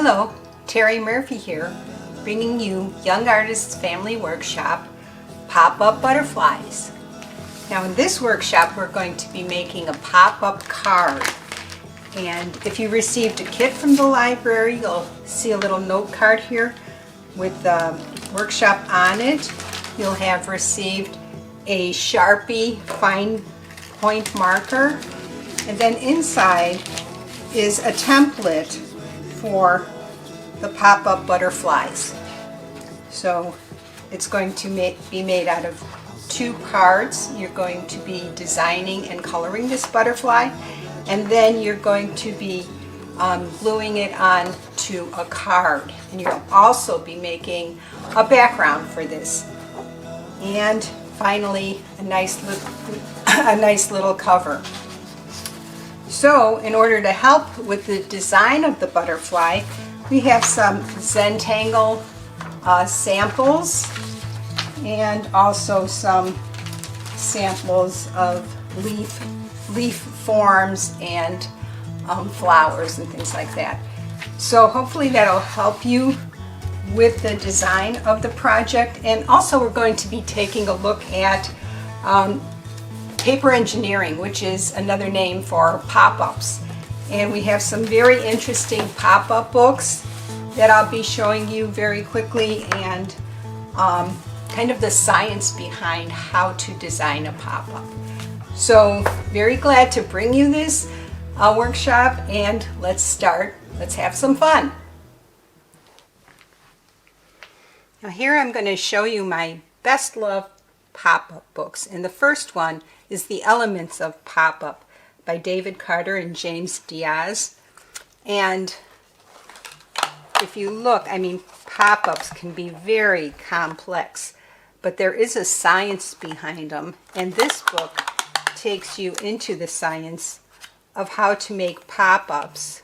Hello, Terry Murphy here, bringing you Young Artists Family Workshop Pop-Up Butterflies. Now in this workshop we're going to be making a pop-up card, and if you received a kit from the library you'll see a little note card here with the workshop on it. You'll have received a Sharpie fine point marker, and then inside is a template for the pop-up butterflies. So it's going to be made out of 2 cards. You're going to be designing and coloring this butterfly, and then you're going to be gluing it on to a card, and you'll also be making a background for this, and finally a nice little cover. So in order to help with the design of the butterfly, we have some Zentangle samples and also some samples of leaf forms and flowers and things like that. So hopefully that'll help you with the design of the project. And also we're going to be taking a look at paper engineering, which is another name for pop-ups. And we have some very interesting pop-up books that I'll be showing you very quickly, and kind of the science behind how to design a pop-up. So very glad to bring you this workshop, and let's start. Let's have some fun. Now here I'm going to show you my best loved pop-up books, and the first one is The Elements of Pop-Up by David Carter and James Diaz. And if you look, I mean, pop-ups can be very complex, but there is a science behind them, and this book takes you into the science of how to make pop-ups,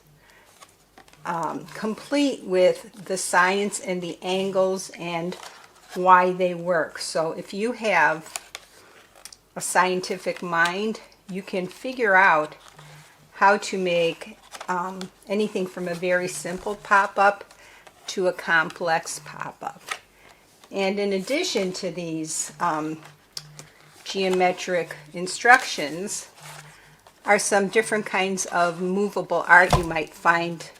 complete with the science and the angles and why they work. So if you have a scientific mind, you can figure out how to make anything from a very simple pop-up to a complex pop-up. And in addition to these geometric instructions are some different kinds of movable art you might find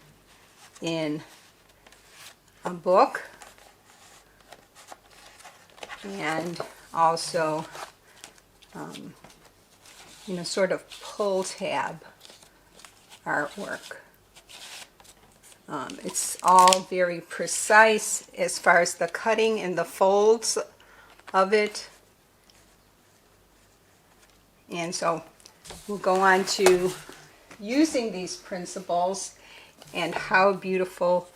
in a book, and also sort of pull tab artwork. It's all very precise as far as the cutting and the folds of it. And so we'll go on to using these principles and how beautiful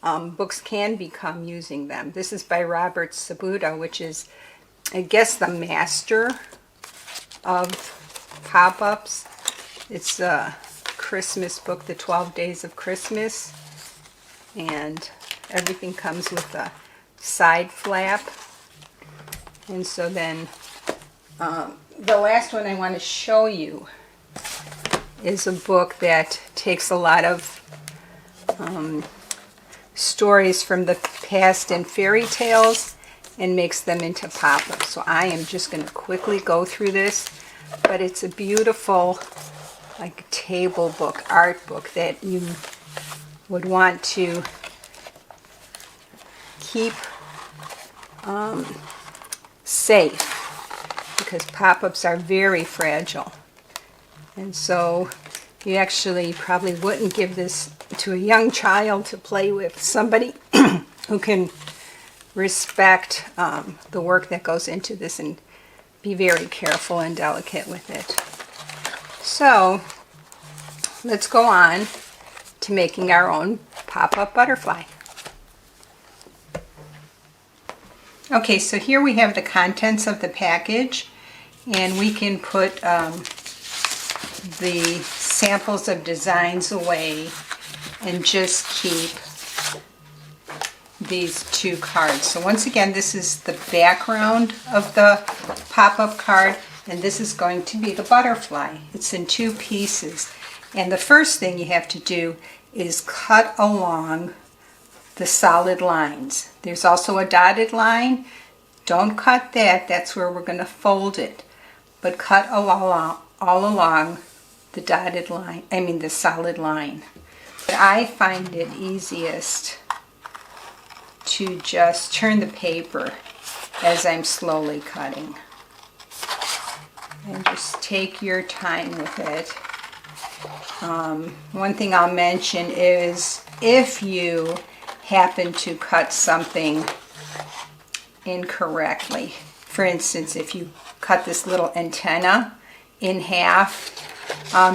books can become using them. This is by Robert Sabuto, which is, I guess, the master of pop-ups. It's a Christmas book, The 12 Days of Christmas, and everything comes with a side flap. And so then the last one I want to show you is a book that takes a lot of stories from the past and fairy tales and makes them into pop-ups. So I am just going to quickly go through this, but it's a beautiful like table book, art book that you would want to keep safe, because pop-ups are very fragile. And so you actually probably wouldn't give this to a young child to play with. Somebody who can respect the work that goes into this and be very careful and delicate with it. So let's go on to making our own pop-up butterfly. Okay, so here we have the contents of the package, and we can put the samples of designs away and just keep these 2 cards. So once again, this is the background of the pop-up card, and this is going to be the butterfly. It's in 2 pieces. And the first thing you have to do is cut along the solid lines. There's also a dotted line. Don't cut that, that's where we're going to fold it. But cut all along the dotted line, the solid line. But I find it easiest to just turn the paper as I'm slowly cutting. And just take your time with it. One thing I'll mention is if you happen to cut something incorrectly, for instance, if you cut this little antenna in half,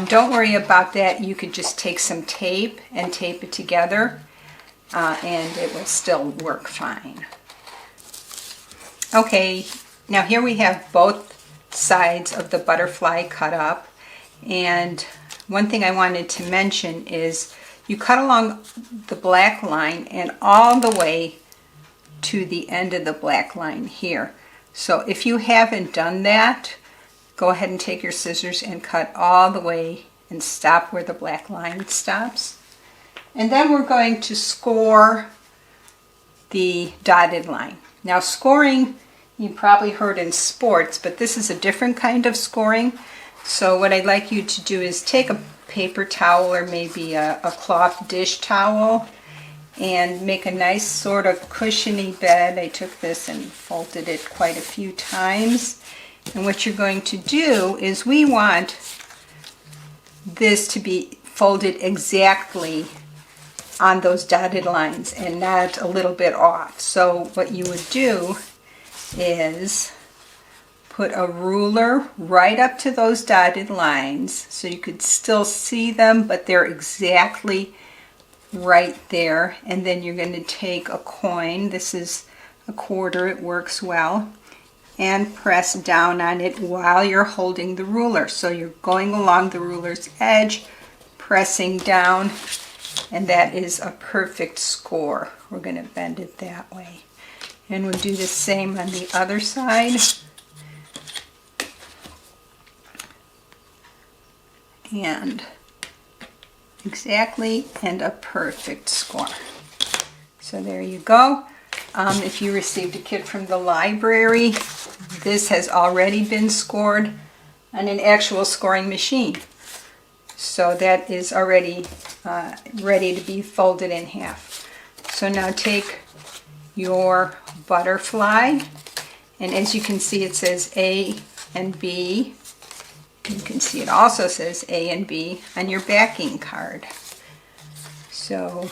don't worry about that. You could just take some tape and tape it together and it will still work fine. Okay, now here we have both sides of the butterfly cut up, and one thing I wanted to mention is you cut along the black line and all the way to the end of the black line here. So if you haven't done that, go ahead and take your scissors and cut all the way and stop where the black line stops. And then we're going to score the dotted line. Now scoring, you probably heard in sports, but this is a different kind of scoring. So what I'd like you to do is take a paper towel or maybe a cloth dish towel and make a nice sort of cushiony bed. I took this and folded it quite a few times. And what you're going to do is we want this to be folded exactly on those dotted lines and not a little bit off. So what you would do is put a ruler right up to those dotted lines so you could still see them, but they're exactly right there. And then you're going to take a coin, this is a quarter, it works well, and press down on it while you're holding the ruler. So you're going along the ruler's edge, pressing down, and that is a perfect score. We're going to bend it that way. And we'll do the same on the other side. And exactly, and a perfect score. So there you go. If you received a kit from the library, this has already been scored on an actual scoring machine. So that is already ready to be folded in half. So now take your butterfly, and as you can see it says A and B. You can see it also says A and B on your backing card. So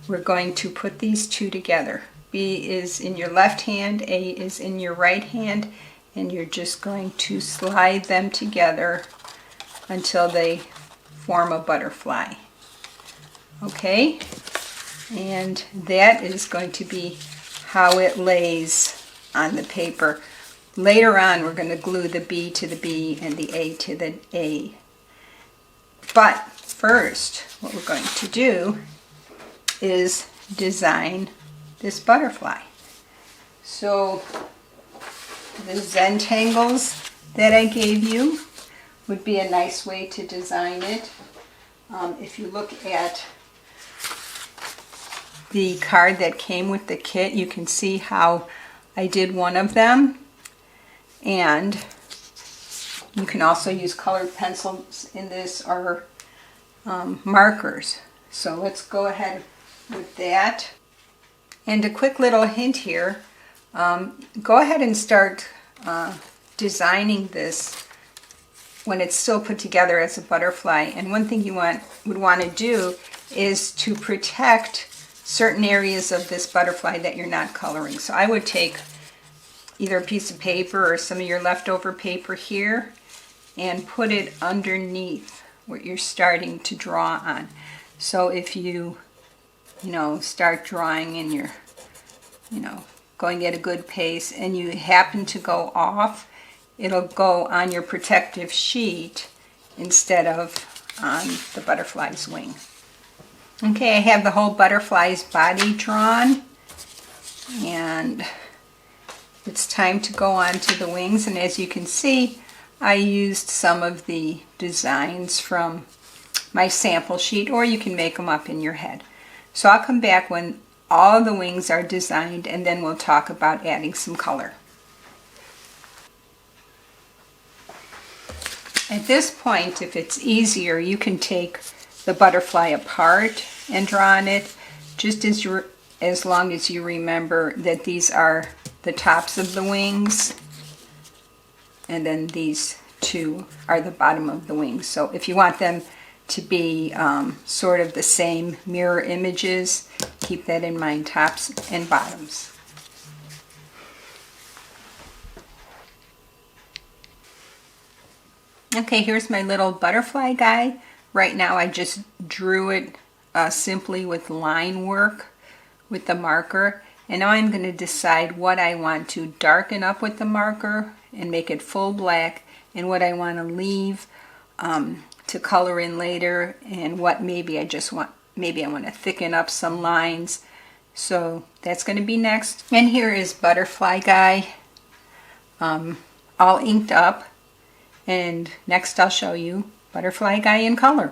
we're going to put these two together. B is in your left hand, A is in your right hand, and you're just going to slide them together until they form a butterfly. Okay, and that is going to be how it lays on the paper. Later on, we're going to glue the B to the B and the A to the A. But first, what we're going to do is design this butterfly. So the Zentangles that I gave you would be a nice way to design it. If you look at the card that came with the kit, you can see how I did one of them. And you can also use colored pencils in this or markers. So let's go ahead with that. And a quick little hint here, go ahead and start designing this when it's still put together as a butterfly. And one thing you would want to do is to protect certain areas of this butterfly that you're not coloring. So I would take either a piece of paper or some of your leftover paper here and put it underneath what you're starting to draw on. So if you start drawing and you're going at a good pace and you happen to go off, it'll go on your protective sheet instead of on the butterfly's wing. Okay, I have the whole butterfly's body drawn, and it's time to go on to the wings. And as you can see, I used some of the designs from my sample sheet, or you can make them up in your head. So I'll come back when all the wings are designed, and then we'll talk about adding some color. At this point, if it's easier, you can take the butterfly apart and draw on it, just as long as you remember that these are the tops of the wings, and then these two are the bottom of the wings. So if you want them to be sort of the same mirror images, keep that in mind, tops and bottoms. Okay, here's my little butterfly guy. Right now I just drew it simply with line work with the marker, and now I'm going to decide what I want to darken up with the marker and make it full black, and what I want to leave to color in later, and what maybe I want to thicken up some lines. So that's going to be next. And here is butterfly guy all inked up. And next I'll show you butterfly guy in color.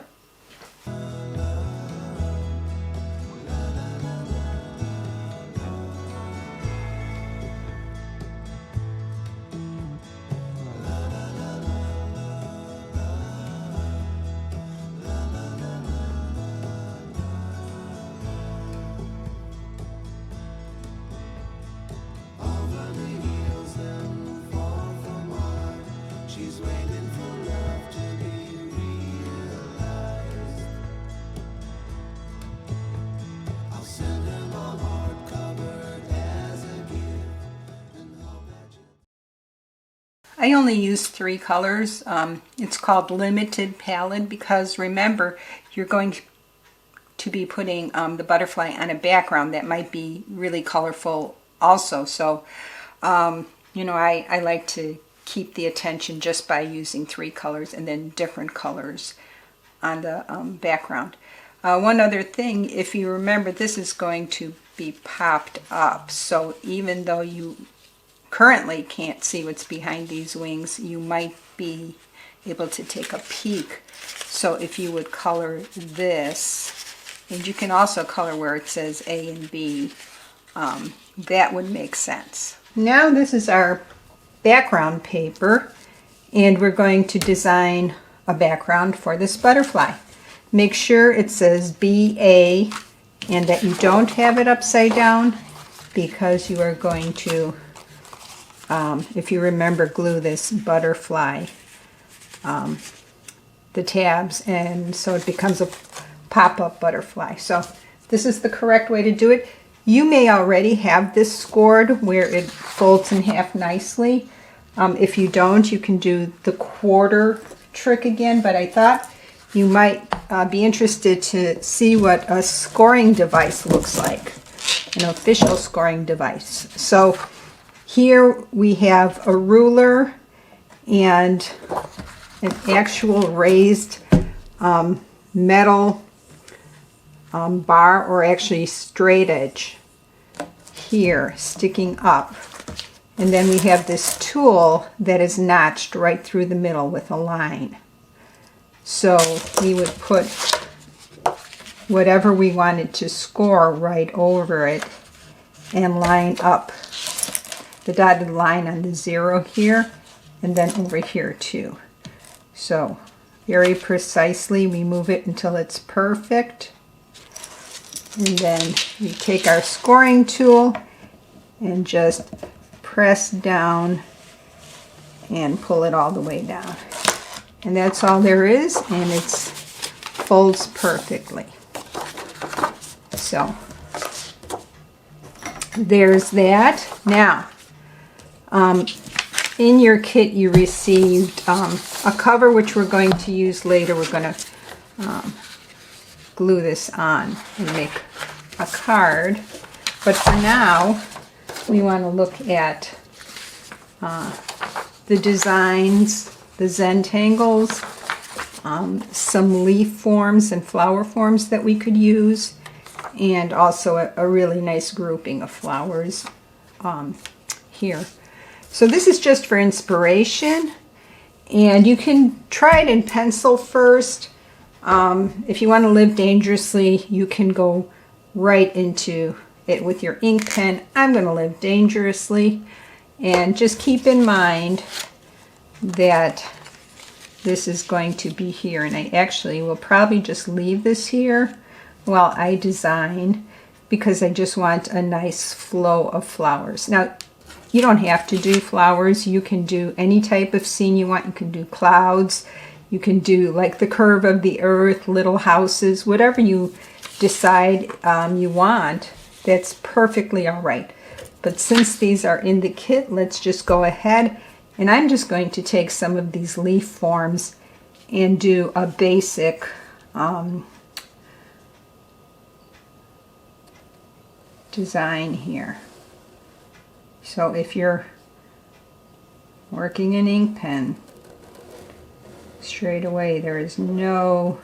I only use 3 colors. It's called limited palette because remember, you're going to be putting the butterfly on a background that might be really colorful also. So, you know, I like to keep the attention just by using 3 colors and then different colors on the background. One other thing, if you remember, this is going to be popped up. So even though you currently can't see what's behind these wings, you might be able to take a peek. So if you would color this, and you can also color where it says A and B, that would make sense. Now this is our background paper, and we're going to design a background for this butterfly. Make sure it says BA and that you don't have it upside down, because you are going to if you remember, glue this butterfly, the tabs, and so it becomes a pop-up butterfly. So this is the correct way to do it. You may already have this scored where it folds in half nicely. If you don't, you can do the quarter trick again, but I thought you might be interested to see what a scoring device looks like, an official scoring device. So here we have a ruler and an actual raised metal bar, or actually straight edge here sticking up. And then we have this tool that is notched right through the middle with a line. So we would put whatever we wanted to score right over it and line up the dotted line on the 0 here, and then over here too. So very precisely we move it until it's perfect, and then we take our scoring tool and just press down and pull it all the way down. And that's all there is, and it folds perfectly. So there's that. Now, in your kit you received a cover which we're going to use later. We're going to glue this on and make a card. But for now, we want to look at the designs, the Zentangles, some leaf forms and flower forms that we could use, and also a really nice grouping of flowers here. So this is just for inspiration, and you can try it in pencil first. If you want to live dangerously, you can go right into it with your ink pen. I'm going to live dangerously, and just keep in mind that this is going to be here, and I actually will probably just leave this here while I design, because I just want a nice flow of flowers. Now, you don't have to do flowers. You can do any type of scene you want. You can do clouds. You can do like the curve of the earth, little houses, whatever you decide you want. That's perfectly all right. But since these are in the kit, let's just go ahead, and I'm just going to take some of these leaf forms and do a basic design here. So if you're working an ink pen, straight away there is no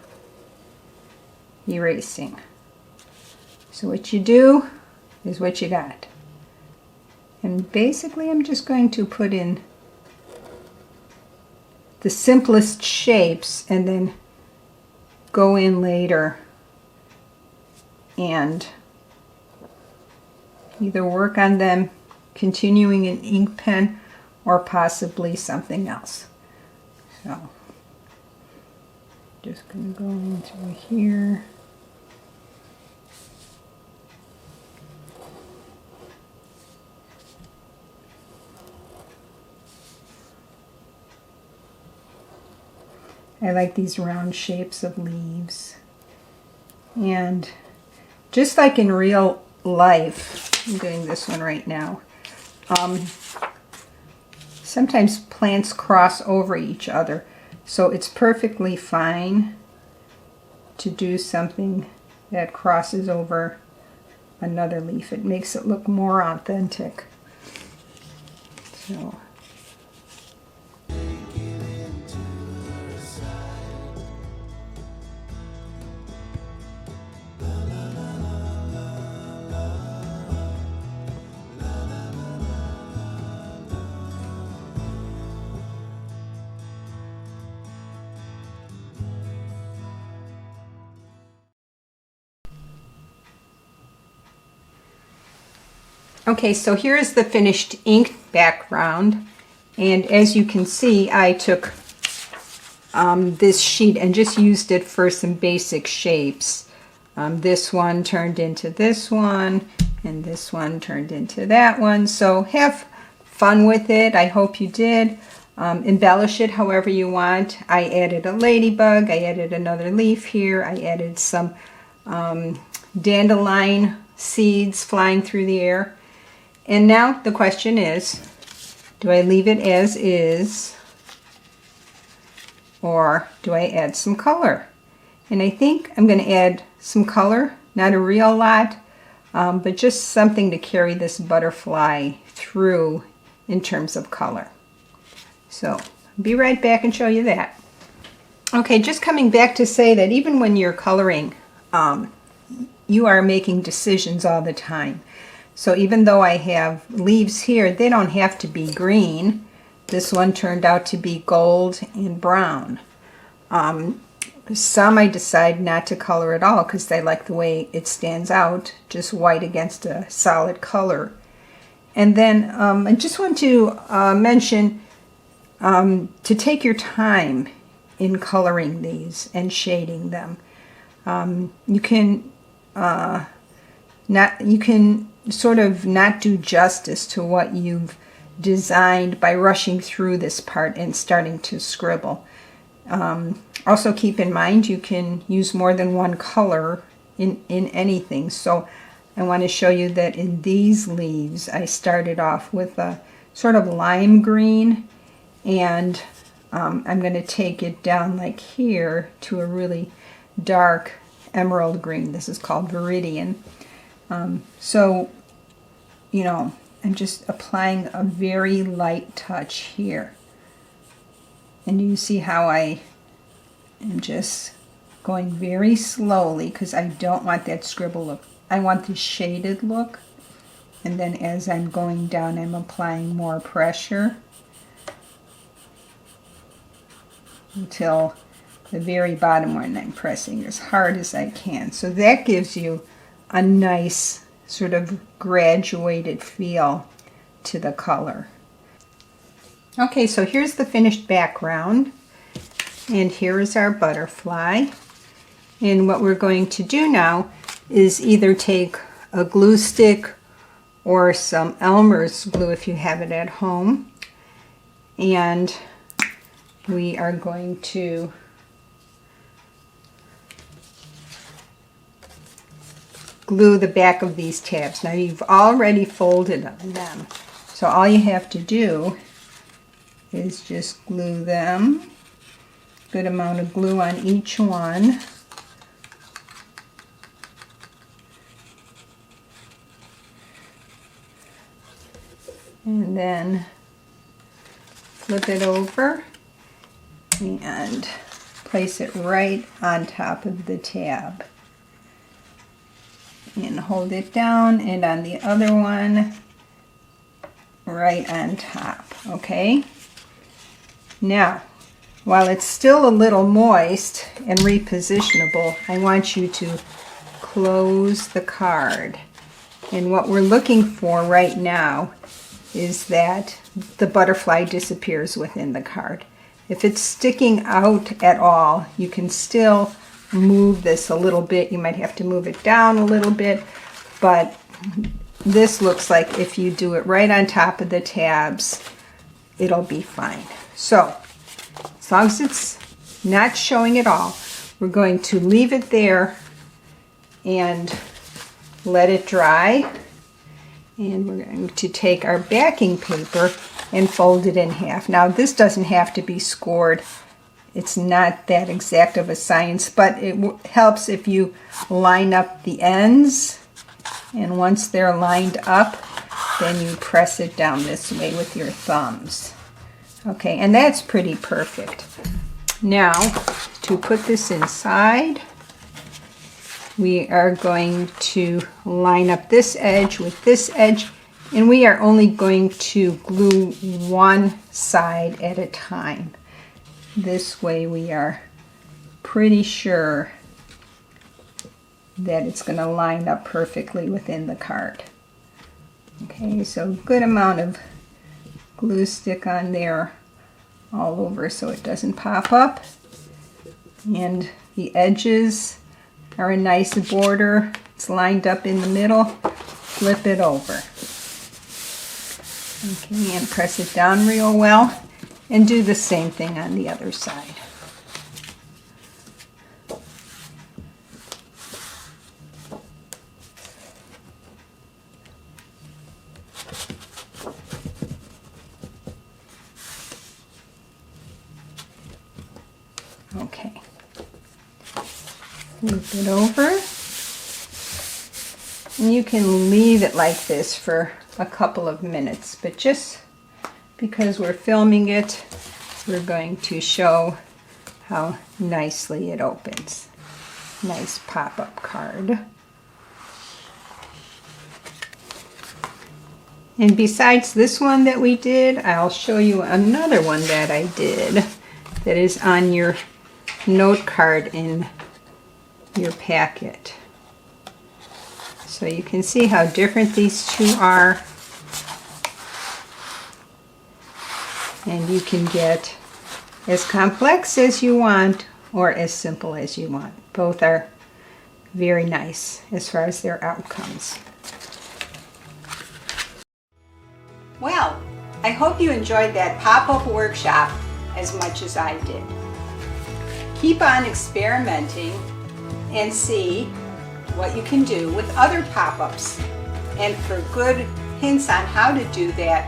erasing. So what you do is what you got. And basically I'm just going to put in the simplest shapes and then go in later and either work on them continuing an ink pen or possibly something else. So just going to go into here. I like these round shapes of leaves. And just like in real life, I'm doing this one right now, sometimes plants cross over each other, so it's perfectly fine to do something that crosses over another leaf. It makes it look more authentic. So okay, so here's the finished ink background, and as you can see, I took this sheet and just used it for some basic shapes. This one turned into this one, and this one turned into that one. So have fun with it. I hope you did. Embellish it however you want. I added a ladybug. I added another leaf here. I added some dandelion seeds flying through the air. And now the question is, do I leave it as is, or do I add some color? And I think I'm going to add some color, not a real lot, but just something to carry this butterfly through in terms of color. So I'll be right back and show you that. Okay, just coming back to say that even when you're coloring, you are making decisions all the time. So even though I have leaves here, they don't have to be green. This one turned out to be gold and brown. Some I decide not to color at all because I like the way it stands out, just white against a solid color. And then I just want to mention to take your time in coloring these and shading them. You can sort of not do justice to what you've designed by rushing through this part and starting to scribble. Also keep in mind you can use more than one color in anything. So I want to show you that in these leaves I started off with a sort of lime green, and I'm going to take it down like here to a really dark emerald green. This is called Viridian. So, you know, I'm just applying a very light touch here. And you see how I am just going very slowly because I don't want that scribble look. I want the shaded look. And then as I'm going down, I'm applying more pressure until the very bottom one, I'm pressing as hard as I can. So that gives you a nice sort of graduated feel to the color. Okay, so here's the finished background, and here is our butterfly. And what we're going to do now is either take a glue stick or some Elmer's glue if you have it at home, and we are going to glue the back of these tabs. Now you've already folded them, so all you have to do is just glue them. Good amount of glue on each one. And then flip it over and place it right on top of the tab. And hold it down, and on the other one, right on top, okay? Now, while it's still a little moist and repositionable, I want you to close the card. And what we're looking for right now is that the butterfly disappears within the card. If it's sticking out at all, you can still move this a little bit. You might have to move it down a little bit, but this looks like if you do it right on top of the tabs, it'll be fine. So, as long as it's not showing at all, we're going to leave it there and let it dry. And we're going to take our backing paper and fold it in half. Now this doesn't have to be scored. It's not that exact of a science, but it helps if you line up the ends. And once they're lined up, then you press it down this way with your thumbs. Okay, and that's pretty perfect. Now, to put this inside, we are going to line up this edge with this edge, and we are only going to glue one side at a time. This way we are pretty sure that it's going to line up perfectly within the card. Okay, so good amount of glue stick on there all over so it doesn't pop up. And the edges are a nice border. It's lined up in the middle. Flip it over. Okay, and press it down real well. And do the same thing on the other side. Okay. Flip it over. And you can leave it like this for a couple of minutes, but just because we're filming it, we're going to show how nicely it opens. Nice pop-up card. And besides this one that we did, I'll show you another one that I did that is on your note card in your packet. So you can see how different these two are. And you can get as complex as you want or as simple as you want. Both are very nice as far as their outcomes. Well, I hope you enjoyed that pop-up workshop as much as I did. Keep on experimenting and see what you can do with other pop-ups. And for good hints on how to do that,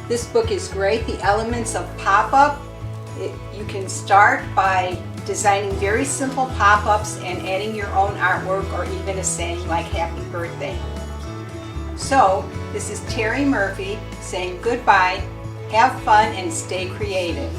this book is great, The Elements of Pop-Up. You can start by designing very simple pop-ups and adding your own artwork or even a saying like happy birthday. So, this is Terry Murphy saying goodbye, have fun, and stay creative.